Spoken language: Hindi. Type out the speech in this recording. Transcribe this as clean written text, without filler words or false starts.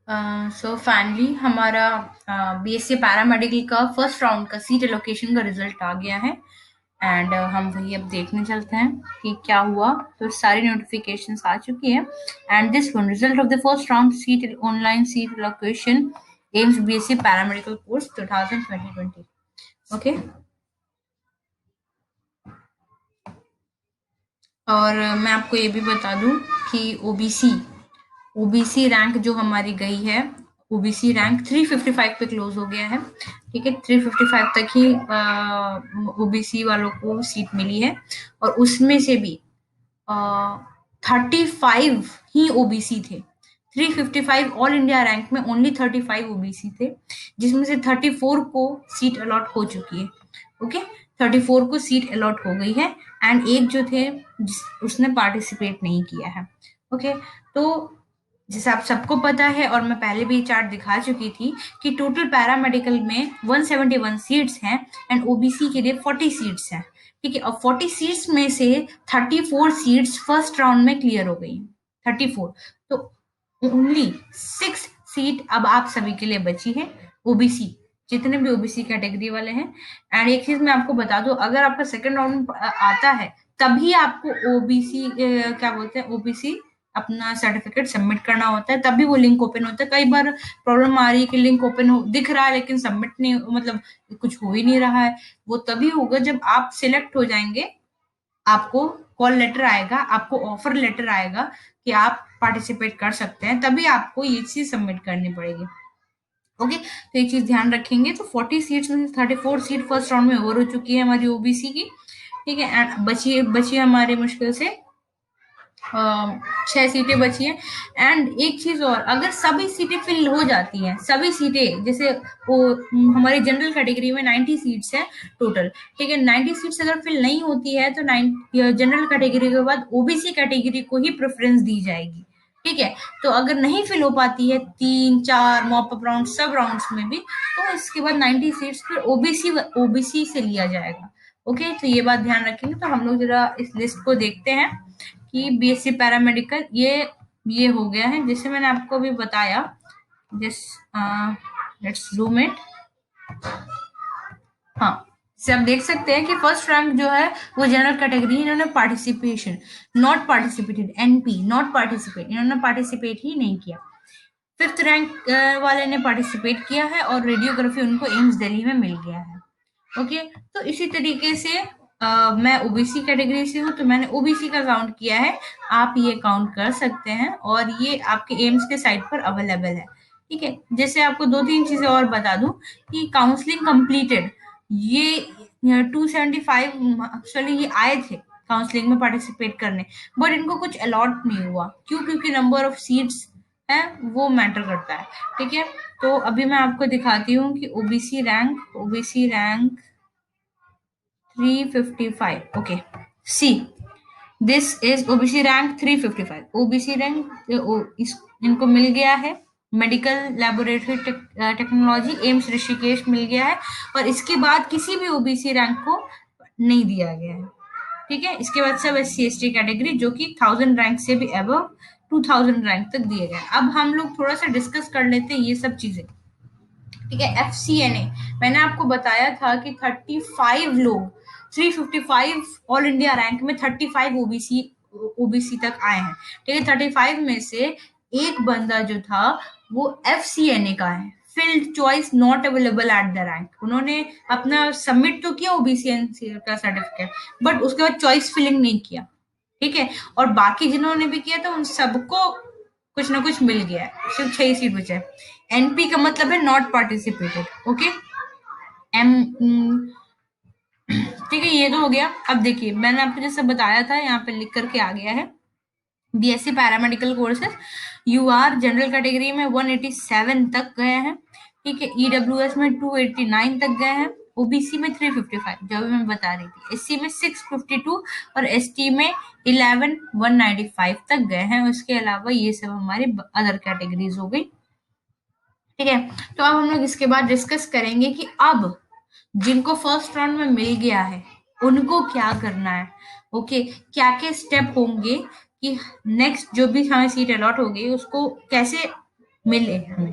सो फाइनली हमारा बीएससी पैरामेडिकल का फर्स्ट राउंड का सीट एलोकेशन का रिजल्ट आ गया है। एंड हम वही अब देखने चलते हैं कि क्या हुआ। तो सारी नोटिफिकेशंस आ चुकी है। And this one result of the first round seat online seat allocation AIIMS BSc paramedical course 2020। Okay. और मैं आपको ये भी बता दूं कि ओबीसी रैंक जो हमारी गई है, ओबीसी रैंक 355 पे क्लोज हो गया है। ठीक है, 355 तक ही ओबीसी वालों को सीट मिली है। और उसमें से भी 35 ही ओबीसी थे। 355 ऑल इंडिया रैंक में ओनली 35 ओबीसी थे, जिसमें से 34 को सीट अलॉट हो चुकी है। ओके, 34 को सीट अलॉट हो गई है। एंड एक जो थे उसने पार्टिसिपेट नहीं किया है। ओके, तो जैसे आप सबको पता है और मैं पहले भी चार्ट दिखा चुकी थी कि टोटल पैरामेडिकल में 171 सीट्स हैं एंड ओबीसी के लिए 40 सीट्स हैं। ठीक है, और 40 सीट्स में से 34 सीट्स फर्स्ट राउंड में क्लियर हो गई। 34, तो ओनली 6 सीट अब आप सभी के लिए बची है, ओबीसी, जितने भी ओबीसी कैटेगरी वाले हैं। एंड एक चीज मैं आपको बता दूं, अगर आपका सेकंड राउंड आता है तभी आपको ओबीसी क्या बोलते हैं, ओबीसी अपना सर्टिफिकेट सबमिट करना होता है, तभी वो लिंक ओपन होता है। कई बार प्रॉब्लम आ रही है कि लिंक ओपन हो दिख रहा है लेकिन सबमिट नहीं, मतलब कुछ हो ही नहीं रहा है। वो तभी होगा जब आप सिलेक्ट हो जाएंगे, आपको कॉल लेटर आएगा, आपको ऑफर लेटर आएगा कि आप पार्टिसिपेट कर सकते हैं, तभी आपको ये चीज सबमिट करनी पड़ेगी। ओके, तो ये चीज ध्यान रखेंगे। तो 40 सीट्स में से 34 सीट फर्स्ट राउंड में ओवर हो चुकी है हमारी ओबीसी की। ठीक है, एंड बची बची हमारे मुश्किल से 6 सीटें बची हैं। एंड एक चीज और, अगर सभी सीटें फिल हो जाती हैं, सभी सीटें, जैसे वो हमारी जनरल कैटेगरी में 90 सीट्स है टोटल। ठीक है, 90 सीट्स अगर फिल नहीं होती है तो जनरल कैटेगरी के बाद ओबीसी कैटेगरी को ही प्रेफरेंस दी जाएगी। ठीक है, तो अगर नहीं फिल हो पाती है 3 4 मॉप अप राउंड सब राउंड्स में भी, तो इसके बाद 90 सीट्स फिर ओबीसी से लिया जाएगा। ओके, तो ये बात ध्यान रखेंगे। तो हम लोग जरा इस लिस्ट को देखते हैं कि बीएससी पैरामेडिकल ये हो गया है, जैसे मैंने आपको अभी बताया। जस लेट्स जूम इट। हाँ, से आप देख सकते हैं कि फर्स्ट रैंक जो है वो जनरल कैटेगरी, इन्होंने participation not participated, NP not participate, इन्होंने पार्टिसिपेट ही नहीं किया। फिफ्थ रैंक वाले ने पार्टिसिपेट किया है और रेडियोग्राफी उनको एम्स दिल्ली में मिल गया है। ओके, तो इसी तरीके से मैं ओबीसी कैटेगरी से हूँ तो मैंने ओबीसी का काउंट किया है। आप ये काउंट कर सकते हैं और ये आपके एम्स के साइट पर अवेलेबल है। ठीक है, जैसे आपको 2 3 चीजें और बता दूं कि काउंसलिंग कंप्लीटेड, ये 275 एक्चुअली ये आए थे काउंसलिंग में पार्टिसिपेट करने, बट इनको कुछ अलॉट नहीं हुआ। क्यों? क्योंकि नंबर ऑफ सीट्स है वो मैटर करता है। ठीक है, तो अभी मैं आपको दिखाती हूँ कि OBC rank 355। Okay, see this is OBC rank 355। OBC rank इनको मिल गया है medical laboratory technology AIIMS Rishikesh मिल गया है। और इसके बाद किसी भी ओबीसी रैंक को नहीं दिया गया है। ठीक है, इसके बाद सब SC ST कैटेगरी जो कि 1000 रैंक से भी अबव 2000 रैंक तक दिए गए। अब हम लोग थोड़ा सा डिस्कस कर लेते हैं ये सब चीजें। ठीक है, FCNA मैंने आपको बताया था कि 35 लोग, 355 ऑल इंडिया रैंक में 35 ओबीसी तक आए हैं। ठीक है, 35 में से एक बंदा जो था वो FCNA का है, field choice not available at the rank. उन्होंने अपना सबमिट तो किया ओबीसी का सर्टिफिकेट, बट उसके बाद चॉइस फिलिंग नहीं किया। ठीक है, और बाकी जिन्होंने भी किया था उन सबको कुछ ना कुछ मिल गया है, सिर्फ 6 सीट बचे हैं। एनपी का मतलब है नॉट पार्टिसिपेटेड। ओके, एम ठीक है, ये तो हो गया। अब देखिए मैंने आपको जैसे बताया था, यहाँ पे लिख करके आ गया है BSc paramedical courses UR general category में 187 तक गए हैं। ठीक है, ईडब्ल्यूएस में 289 तक गए हैं, ओबीसी में 355 जो भी मैं बता रही थी, एससी में 652 और एसटी में 11195 तक गए हैं। उसके अलावा ये सब हमारी अदर कैटेगरीज हो गई। ठीक है, तो अब हम लोग इसके बाद डिस्कस करेंगे कि अब जिनको फर्स्ट राउंड में मिल गया है उनको क्या करना है। ओके, क्या क्या स्टेप होंगे कि नेक्स्ट जो भी हमें सीट अलॉट होगी उसको कैसे मिले हमें।